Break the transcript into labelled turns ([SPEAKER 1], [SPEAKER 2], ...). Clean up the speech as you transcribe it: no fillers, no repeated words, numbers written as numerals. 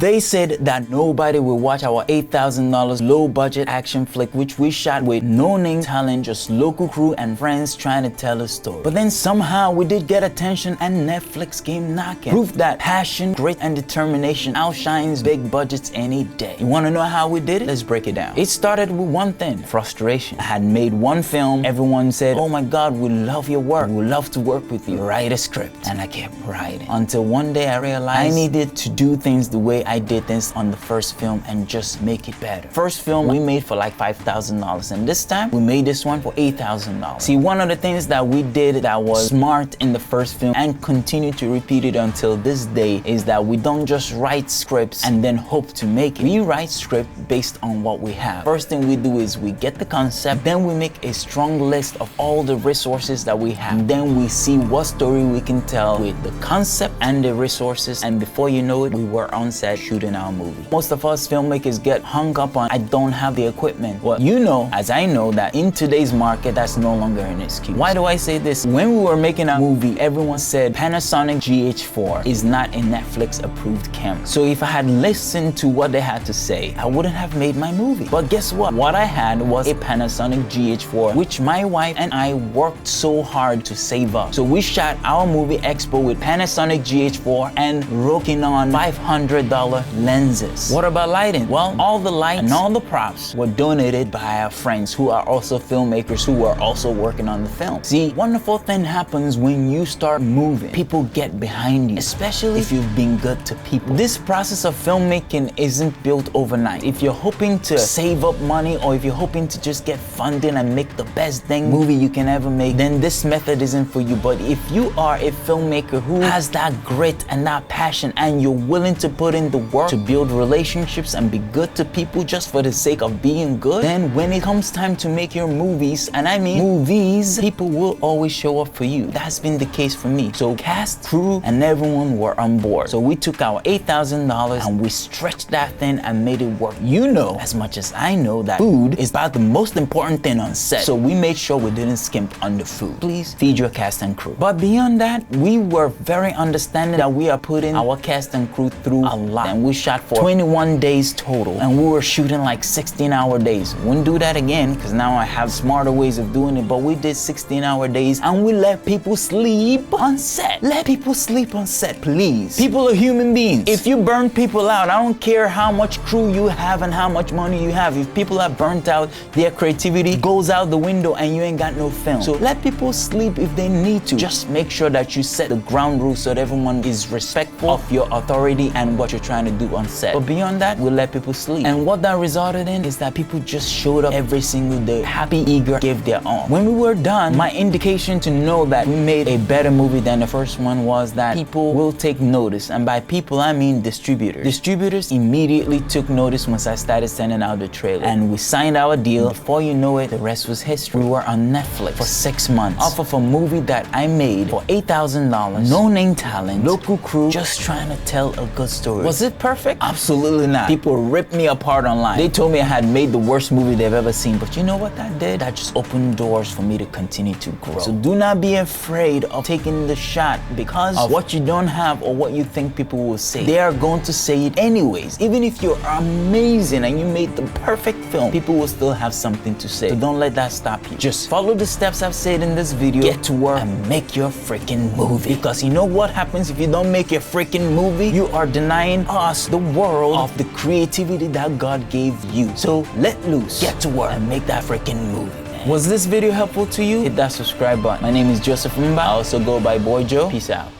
[SPEAKER 1] They said that nobody will watch our $8,000 low-budget action flick which we shot with no-name talent, just local crew and friends trying to tell a story. But then somehow we did get attention and Netflix came knocking. Proof that passion, grit and determination outshines big budgets any day. You want to know how we did it? Let's break it down. It started with one thing: frustration. I had made one film, everyone said, "Oh my God, we love your work, we love to work with you, write a script." And I kept writing until one day I realized I needed to do things the way I did this on the first film and just make it better. First film we made for like $5,000 and this time we made this one for $8,000. See, one of the things that we did that was smart in the first film and continue to repeat it until this day is that we don't just write scripts and then hope to make it. We write script based on what we have. First thing we do is we get the concept, then we make a strong list of all the resources that we have. And then we see what story we can tell with the concept and the resources, and before you know it, we were on set shooting our movie. Most of us filmmakers get hung up on, "I don't have the equipment." Well, you know, as I know, that in today's market, that's no longer an excuse. Why do I say this? When we were making our movie, everyone said Panasonic GH4 is not a Netflix approved camera. So if I had listened to what they had to say, I wouldn't have made my movie. But guess what? What I had was a Panasonic GH4, which my wife and I worked so hard to save up. So we shot our movie Expo with Panasonic GH4 and working on $500 lenses. What about lighting? Well, all the lights and all the props were donated by our friends who are also filmmakers who were also working on the film. See, wonderful thing happens when you start moving. People get behind you, especially if you've been good to people. This process of filmmaking isn't built overnight. If you're hoping to save up money or if you're hoping to just get funding and make the best dang movie you can ever make, then this method isn't for you. But if you are a filmmaker who has that grit and that passion and you're willing to put in the work to build relationships and be good to people just for the sake of being good, then when it comes time to make your movies, and I mean movies, people will always show up for you. That's been the case for me. So cast, crew, and everyone were on board. So we took our $8,000 and we stretched that thing and made it work. You know as much as I know that food is about the most important thing on set. So we made sure we didn't skimp on the food. Please feed your cast and crew. But beyond that, we were very understanding that we are putting our cast and crew through a lot. And we shot for 21 days total. And we were shooting like 16-hour days. Wouldn't do that again because now I have smarter ways of doing it. But we did 16-hour days and we let people sleep on set. Let people sleep on set, please. People are human beings. If you burn people out, I don't care how much crew you have and how much money you have. If people are burnt out, their creativity goes out the window and you ain't got no film. So let people sleep if they need to. Just make sure that you set the ground rules so that everyone is respectful of your authority and what you're trying to do on set. But beyond that, we'll let people sleep. And what that resulted in is that people just showed up every single day, happy, eager, gave their all. When we were done, my indication to know that we made a better movie than the first one was that people will take notice. And by people, I mean distributors. Distributors immediately took notice once I started sending out the trailer. And we signed our deal. Before you know it, the rest was history. We were on Netflix for 6 months off of a movie that I made for $8,000. No name talent, local crew, just trying to tell a good story. Was it perfect? Absolutely not. People ripped me apart online. They told me I had made the worst movie they've ever seen. But you know what that did? That just opened doors for me to continue to grow. So do not be afraid of taking the shot because of what you don't have or what you think people will say. They are going to say it anyways. Even if you're amazing and you made the perfect film, people will still have something to say. So don't let that stop you. Just follow the steps I've said in this video, get to work and make your freaking movie. Because you know what happens if you don't make your freaking movie? You are denying us, the world, of the creativity that God gave you. So let loose, get to work, and make that freaking movie, man. Was this video helpful to you? Hit that subscribe button. My name is Joseph Mba. I also go by Boy Joe. Peace out.